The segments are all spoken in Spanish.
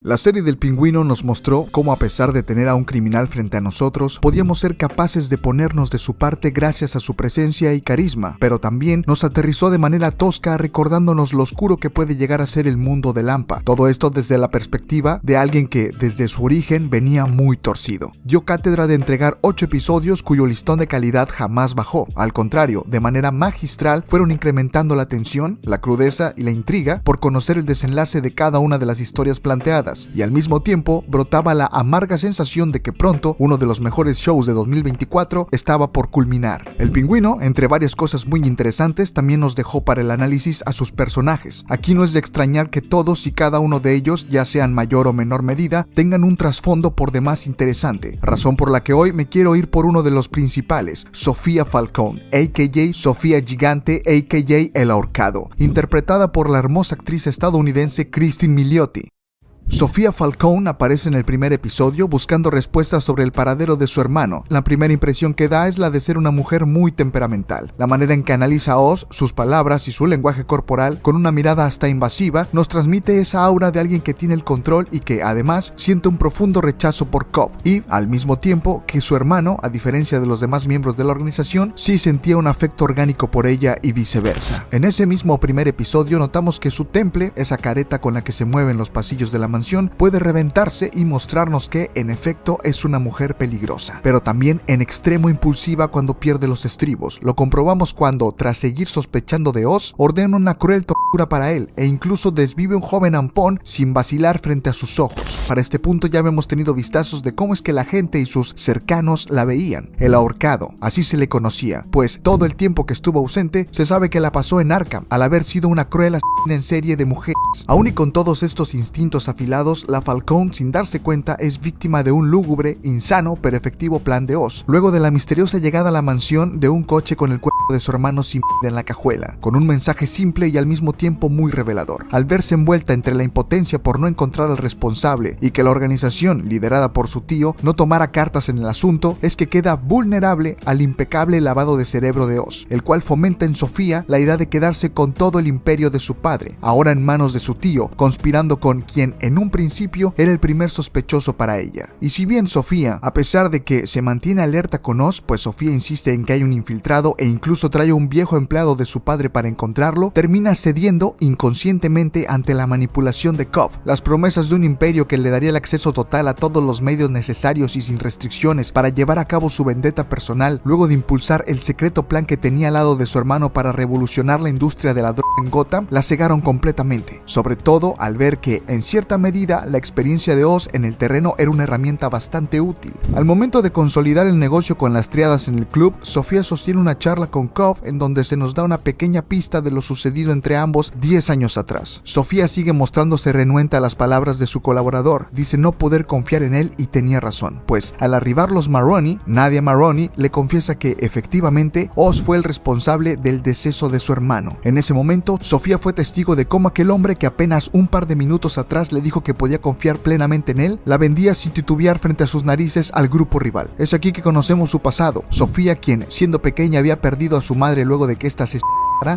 La serie del Pingüino nos mostró cómo, a pesar de tener a un criminal frente a nosotros, podíamos ser capaces de ponernos de su parte gracias a su presencia y carisma, pero también nos aterrizó de manera tosca recordándonos lo oscuro que puede llegar a ser el mundo de Lampa. Todo esto desde la perspectiva de alguien que, desde su origen, venía muy torcido. Dio cátedra de entregar 8 episodios cuyo listón de calidad jamás bajó. Al contrario, de manera magistral fueron incrementando la tensión, la crudeza y la intriga por conocer el desenlace de cada una de las historias planteadas. Y al mismo tiempo brotaba la amarga sensación de que pronto uno de los mejores shows de 2024 estaba por culminar. El Pingüino, entre varias cosas muy interesantes, también nos dejó para el análisis a sus personajes. Aquí no es de extrañar que todos y cada uno de ellos, ya sea en mayor o menor medida, tengan un trasfondo por demás interesante, razón por la que hoy me quiero ir por uno de los principales, Sofía Falcón, a.k.a. Sofía Gigante, a.k.a. El Ahorcado, interpretada por la hermosa actriz estadounidense Cristin Milioti. Sofía Falcón aparece en el primer episodio buscando respuestas sobre el paradero de su hermano. La primera impresión que da es la de ser una mujer muy temperamental. La manera en que analiza a Oz, sus palabras y su lenguaje corporal, con una mirada hasta invasiva, nos transmite esa aura de alguien que tiene el control y que, además, siente un profundo rechazo por Cobb. Y, al mismo tiempo, que su hermano, a diferencia de los demás miembros de la organización, sí sentía un afecto orgánico por ella y viceversa. En ese mismo primer episodio notamos que su temple, esa careta con la que se mueven los pasillos de la mansión, puede reventarse y mostrarnos que, en efecto, es una mujer peligrosa, pero también en extremo impulsiva cuando pierde los estribos. Lo comprobamos cuando, tras seguir sospechando de Oz, ordena una cruel tortura para él e incluso desvive un joven ampón sin vacilar frente a sus ojos. Para este punto ya hemos tenido vistazos de cómo es que la gente y sus cercanos la veían. El Ahorcado, así se le conocía, pues todo el tiempo que estuvo ausente se sabe que la pasó en Arkham, al haber sido una cruel asesina en serie de mujeres. Aún y con todos estos instintos afilados, la Falcón, sin darse cuenta, es víctima de un lúgubre, insano, pero efectivo plan de Oz, luego de la misteriosa llegada a la mansión de un coche con el cuerpo de su hermano sin en la cajuela, con un mensaje simple y al mismo tiempo muy revelador. Al verse envuelta entre la impotencia por no encontrar al responsable y que la organización, liderada por su tío, no tomara cartas en el asunto, es que queda vulnerable al impecable lavado de cerebro de Oz, el cual fomenta en Sofía la idea de quedarse con todo el imperio de su padre, ahora en manos de su tío, conspirando con quien en un principio era el primer sospechoso para ella. Y si bien Sofía, a pesar de que se mantiene alerta con Oz, pues Sofía insiste en que hay un infiltrado e incluso trae a un viejo empleado de su padre para encontrarlo, termina cediendo inconscientemente ante la manipulación de Cobb, las promesas de un imperio que le daría el acceso total a todos los medios necesarios y sin restricciones para llevar a cabo su vendetta personal, luego de impulsar el secreto plan que tenía al lado de su hermano para revolucionar la industria de la droga en Gotham, la cegaron completamente, sobre todo al ver que, en cierta medida, la experiencia de Oz en el terreno era una herramienta bastante útil. Al momento de consolidar el negocio con las triadas en el club, Sofía sostiene una charla con Cobb en donde se nos da una pequeña pista de lo sucedido entre ambos 10 años atrás. Sofía sigue mostrándose renuente a las palabras de su colaborador, dice no poder confiar en él y tenía razón, pues al arribar los Maroni, Nadia Maroni le confiesa que efectivamente Oz fue el responsable del deceso de su hermano. En ese momento, Sofía fue testigo de cómo aquel hombre que apenas un par de minutos atrás le dijo que podía confiar plenamente en él, la vendía sin titubear frente a sus narices al grupo rival. Es aquí que conocemos su pasado. Sofía, quien siendo pequeña había perdido a su madre luego de que ésta se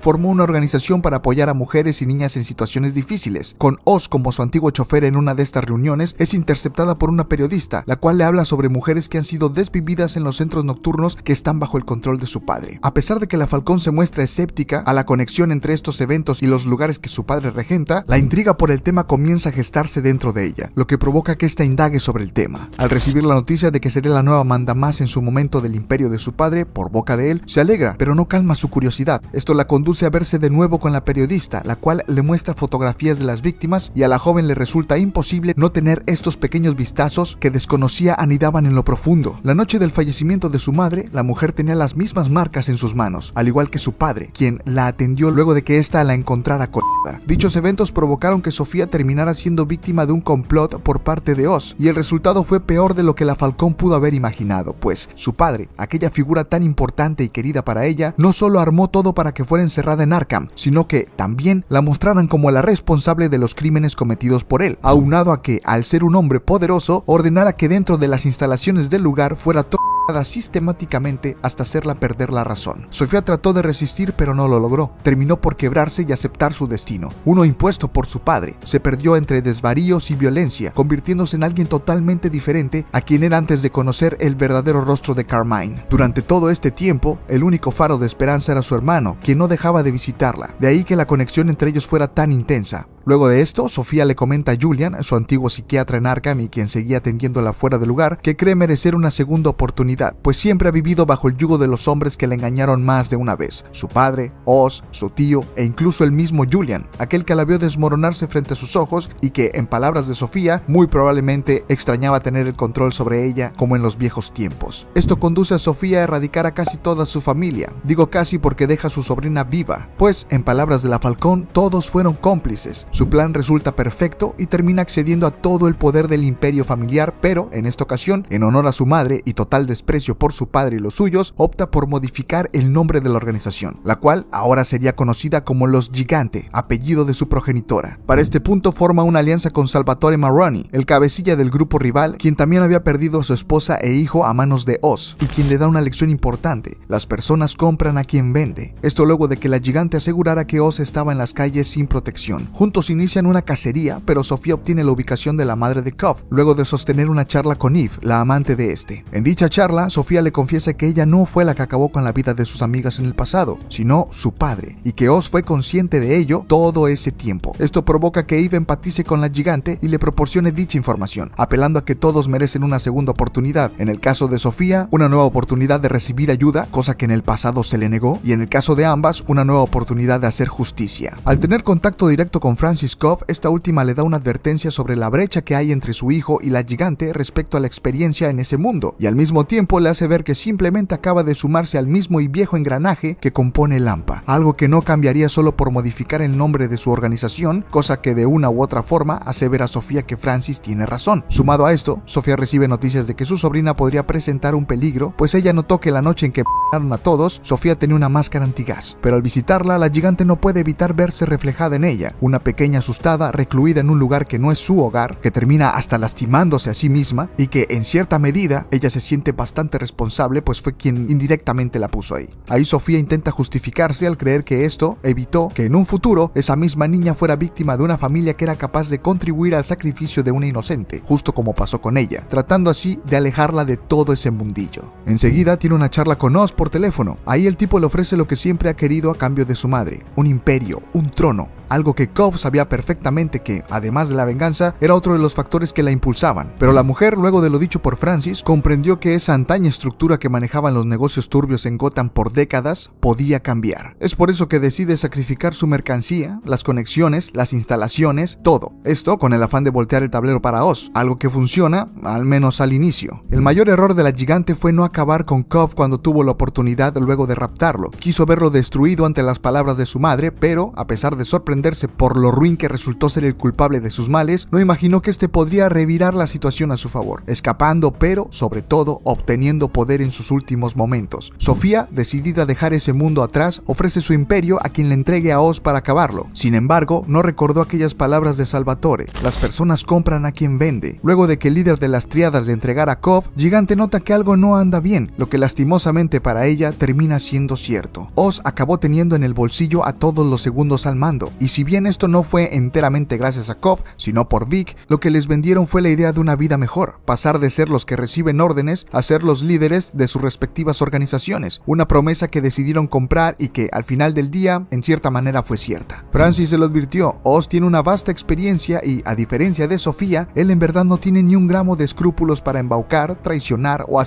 formó una organización para apoyar a mujeres y niñas en situaciones difíciles. Con Oz como su antiguo chofer en una de estas reuniones, es interceptada por una periodista, la cual le habla sobre mujeres que han sido desvividas en los centros nocturnos que están bajo el control de su padre. A pesar de que la Falcón se muestra escéptica a la conexión entre estos eventos y los lugares que su padre regenta, la intriga por el tema comienza a gestarse dentro de ella, lo que provoca que ésta indague sobre el tema. Al recibir la noticia de que sería la nueva mandamás en su momento del imperio de su padre, por boca de él, se alegra, pero no calma su curiosidad. Esto la conduce a verse de nuevo con la periodista, la cual le muestra fotografías de las víctimas y a la joven le resulta imposible no tener estos pequeños vistazos que desconocía anidaban en lo profundo. La noche del fallecimiento de su madre, la mujer tenía las mismas marcas en sus manos, al igual que su padre, quien la atendió luego de que ésta la encontrara colgada. Dichos eventos provocaron que Sofía terminara siendo víctima de un complot por parte de Oz, y el resultado fue peor de lo que la Falcón pudo haber imaginado, pues su padre, aquella figura tan importante y querida para ella, no solo armó todo para que fuera encerrada en Arkham, sino que también la mostraran como la responsable de los crímenes cometidos por él, aunado a que, al ser un hombre poderoso, ordenara que dentro de las instalaciones del lugar fuera todo sistemáticamente hasta hacerla perder la razón. Sofía trató de resistir pero no lo logró. Terminó por quebrarse y aceptar su destino, uno impuesto por su padre. Se perdió entre desvaríos y violencia, convirtiéndose en alguien totalmente diferente a quien era antes de conocer el verdadero rostro de Carmine. Durante todo este tiempo, el único faro de esperanza era su hermano, quien no dejaba de visitarla. De ahí que la conexión entre ellos fuera tan intensa. Luego de esto, Sofía le comenta a Julian, su antiguo psiquiatra en Arkham y quien seguía atendiéndola fuera del lugar, que cree merecer una segunda oportunidad, pues siempre ha vivido bajo el yugo de los hombres que le engañaron más de una vez: su padre, Oz, su tío e incluso el mismo Julian, aquel que la vio desmoronarse frente a sus ojos y que, en palabras de Sofía, muy probablemente extrañaba tener el control sobre ella como en los viejos tiempos. Esto conduce a Sofía a erradicar a casi toda su familia. Digo casi porque deja a su sobrina viva, pues, en palabras de la Falcón, todos fueron cómplices. Su plan resulta perfecto y termina accediendo a todo el poder del imperio familiar, pero en esta ocasión, en honor a su madre y total desprecio por su padre y los suyos, opta por modificar el nombre de la organización, la cual ahora sería conocida como los Gigante, apellido de su progenitora. Para este punto forma una alianza con Salvatore Maroni, el cabecilla del grupo rival, quien también había perdido a su esposa e hijo a manos de Oz, y quien le da una lección importante: las personas compran a quien vende. Esto luego de que la Gigante asegurara que Oz estaba en las calles sin protección. Juntos inician una cacería, pero Sofía obtiene la ubicación de la madre de Cove, luego de sostener una charla con Eve, la amante de este. En dicha charla, Sofía le confiesa que ella no fue la que acabó con la vida de sus amigas en el pasado, sino su padre, y que Oz fue consciente de ello todo ese tiempo. Esto provoca que Eve empatice con la Gigante y le proporcione dicha información, apelando a que todos merecen una segunda oportunidad. En el caso de Sofía, una nueva oportunidad de recibir ayuda, cosa que en el pasado se le negó, y en el caso de ambas, una nueva oportunidad de hacer justicia. Al tener contacto directo con Francis Cove, esta última le da una advertencia sobre la brecha que hay entre su hijo y la Gigante respecto a la experiencia en ese mundo, y al mismo tiempo le hace ver que simplemente acaba de sumarse al mismo y viejo engranaje que compone Lampa, algo que no cambiaría solo por modificar el nombre de su organización, cosa que de una u otra forma hace ver a Sofía que Francis tiene razón. Sumado a esto, Sofía recibe noticias de que su sobrina podría presentar un peligro, pues ella notó que la noche en que a todos, Sofía tenía una máscara antigás, pero al visitarla, la Gigante no puede evitar verse reflejada en ella, una pequeña asustada, recluida en un lugar que no es su hogar, que termina hasta lastimándose a sí misma y que, en cierta medida, ella se siente bastante responsable, pues fue quien indirectamente la puso ahí. Ahí Sofía intenta justificarse al creer que esto evitó que en un futuro esa misma niña fuera víctima de una familia que era capaz de contribuir al sacrificio de una inocente, justo como pasó con ella, tratando así de alejarla de todo ese mundillo. Enseguida tiene una charla con Oz por teléfono. Ahí el tipo le ofrece lo que siempre ha querido a cambio de su madre: un imperio, un trono, algo que Cove sabía perfectamente que, además de la venganza, era otro de los factores que la impulsaban. Pero la mujer, luego de lo dicho por Francis, comprendió que esa antaña estructura que manejaban los negocios turbios en Gotham por décadas podía cambiar. Es por eso que decide sacrificar su mercancía, las conexiones, las instalaciones, todo. Esto con el afán de voltear el tablero para Oz, algo que funciona, al menos al inicio. El mayor error de la Gigante fue no acabar con Cove cuando tuvo la oportunidad luego de raptarlo. Quiso verlo destruido ante las palabras de su madre, pero, a pesar de sorprenderse por lo ruin que resultó ser el culpable de sus males, no imaginó que este podría revirar la situación a su favor, escapando, pero, sobre todo, obteniendo poder en sus últimos momentos. Sofía, decidida a dejar ese mundo atrás, ofrece su imperio a quien le entregue a Oz para acabarlo. Sin embargo, no recordó aquellas palabras de Salvatore: las personas compran a quien vende. Luego de que el líder de las Tríadas le entregara a Cove, Gigante nota que algo no anda bien, lo que lastimosamente para ella termina siendo cierto. Oz acabó teniendo en el bolsillo a todos los segundos al mando, y si bien esto no fue enteramente gracias a Cove, sino por Vic, lo que les vendieron fue la idea de una vida mejor, pasar de ser los que reciben órdenes a ser los líderes de sus respectivas organizaciones, una promesa que decidieron comprar y que, al final del día, en cierta manera fue cierta. Francis se lo advirtió: Oz tiene una vasta experiencia y, a diferencia de Sofía, él en verdad no tiene ni un gramo de escrúpulos para embaucar, traicionar o a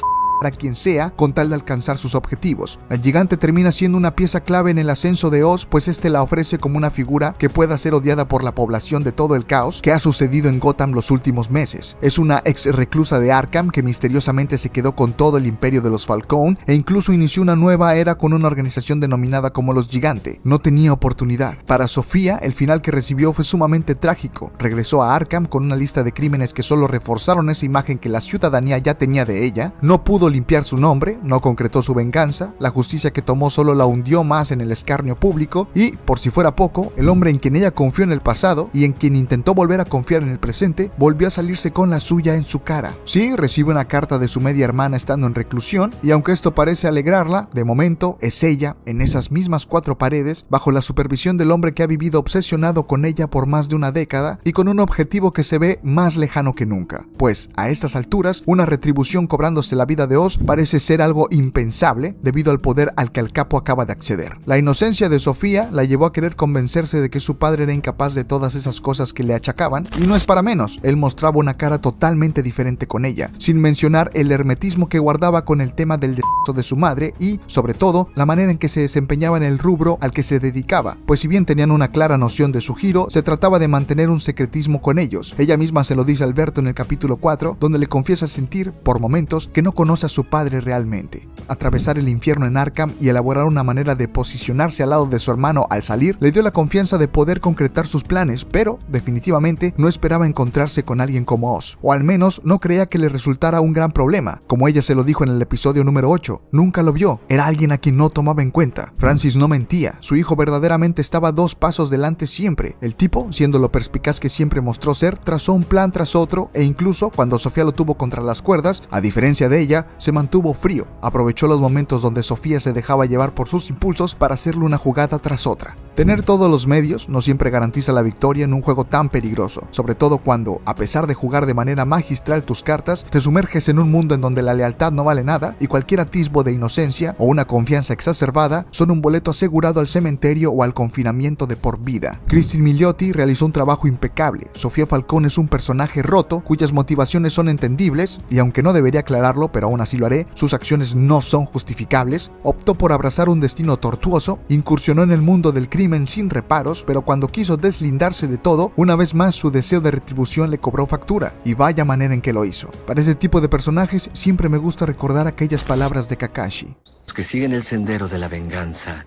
quien sea con tal de alcanzar sus objetivos. La Gigante termina siendo una pieza clave en el ascenso de Oz, pues este la ofrece como una figura que pueda ser odiada por la población de todo el caos que ha sucedido en Gotham los últimos meses. Es una ex reclusa de Arkham que misteriosamente se quedó con todo el imperio de los Falcón e incluso inició una nueva era con una organización denominada como los Gigante. No tenía oportunidad. Para Sofía, el final que recibió fue sumamente trágico. Regresó a Arkham con una lista de crímenes que solo reforzaron esa imagen que la ciudadanía ya tenía de ella. No pudo pudo limpiar su nombre, no concretó su venganza, la justicia que tomó solo la hundió más en el escarnio público y, por si fuera poco, el hombre en quien ella confió en el pasado y en quien intentó volver a confiar en el presente, volvió a salirse con la suya en su cara. Sí, recibe una carta de su media hermana estando en reclusión y aunque esto parece alegrarla, de momento es ella, en esas mismas 4 paredes, bajo la supervisión del hombre que ha vivido obsesionado con ella por más de una década y con un objetivo que se ve más lejano que nunca. Pues, a estas alturas, una retribución cobrándose la vida de Oz parece ser algo impensable debido al poder al que el capo acaba de acceder. La inocencia de Sofía la llevó a querer convencerse de que su padre era incapaz de todas esas cosas que le achacaban, y no es para menos, él mostraba una cara totalmente diferente con ella, sin mencionar el hermetismo que guardaba con el tema del deceso de su madre y, sobre todo, la manera en que se desempeñaba en el rubro al que se dedicaba, pues si bien tenían una clara noción de su giro, se trataba de mantener un secretismo con ellos. Ella misma se lo dice a Alberto en el capítulo 4, donde le confiesa sentir, por momentos, que no conoce a su padre realmente. Atravesar el infierno en Arkham y elaborar una manera de posicionarse al lado de su hermano al salir, le dio la confianza de poder concretar sus planes, pero, definitivamente, no esperaba encontrarse con alguien como Oz, o al menos no creía que le resultara un gran problema. Como ella se lo dijo en el episodio número 8, nunca lo vio, era alguien a quien no tomaba en cuenta. Francis no mentía, su hijo verdaderamente estaba 2 pasos delante siempre. El tipo, siendo lo perspicaz que siempre mostró ser, trazó un plan tras otro e incluso cuando Sofía lo tuvo contra las cuerdas, a diferencia de ella, se mantuvo frío, aprovechó los momentos donde Sofía se dejaba llevar por sus impulsos para hacerle una jugada tras otra. Tener todos los medios no siempre garantiza la victoria en un juego tan peligroso, sobre todo cuando, a pesar de jugar de manera magistral tus cartas, te sumerges en un mundo en donde la lealtad no vale nada y cualquier atisbo de inocencia o una confianza exacerbada son un boleto asegurado al cementerio o al confinamiento de por vida. Cristin Milioti realizó un trabajo impecable. Sofía Falcón es un personaje roto cuyas motivaciones son entendibles y aunque no debería aclararlo, pero aún así lo haré, sus acciones no son justificables. Optó por abrazar un destino tortuoso, incursionó en el mundo del crimen sin reparos, pero cuando quiso deslindarse de todo, una vez más su deseo de retribución le cobró factura, y vaya manera en que lo hizo. Para ese tipo de personajes siempre me gusta recordar aquellas palabras de Kakashi. Los que siguen el sendero de la venganza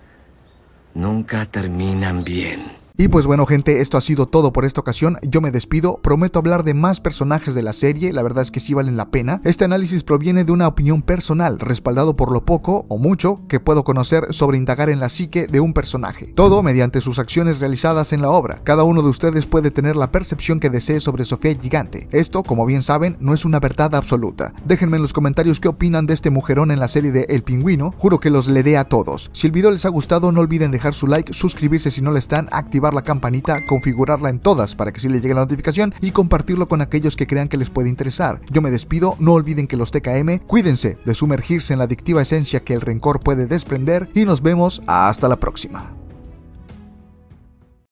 nunca terminan bien. Y pues bueno gente, esto ha sido todo por esta ocasión, yo me despido, prometo hablar de más personajes de la serie, la verdad es que sí valen la pena. Este análisis proviene de una opinión personal, respaldado por lo poco o mucho que puedo conocer sobre indagar en la psique de un personaje. Todo mediante sus acciones realizadas en la obra. Cada uno de ustedes puede tener la percepción que desee sobre Sofía Gigante. Esto, como bien saben, no es una verdad absoluta. Déjenme en los comentarios qué opinan de este mujerón en la serie de El Pingüino, juro que los leeré a todos. Si el video les ha gustado, no olviden dejar su like, suscribirse si no lo están, activar la campanita, configurarla en todas para que sí les llegue la notificación y compartirlo con aquellos que crean que les puede interesar. Yo me despido, no olviden que los TKM, cuídense de sumergirse en la adictiva esencia que el rencor puede desprender y nos vemos hasta la próxima.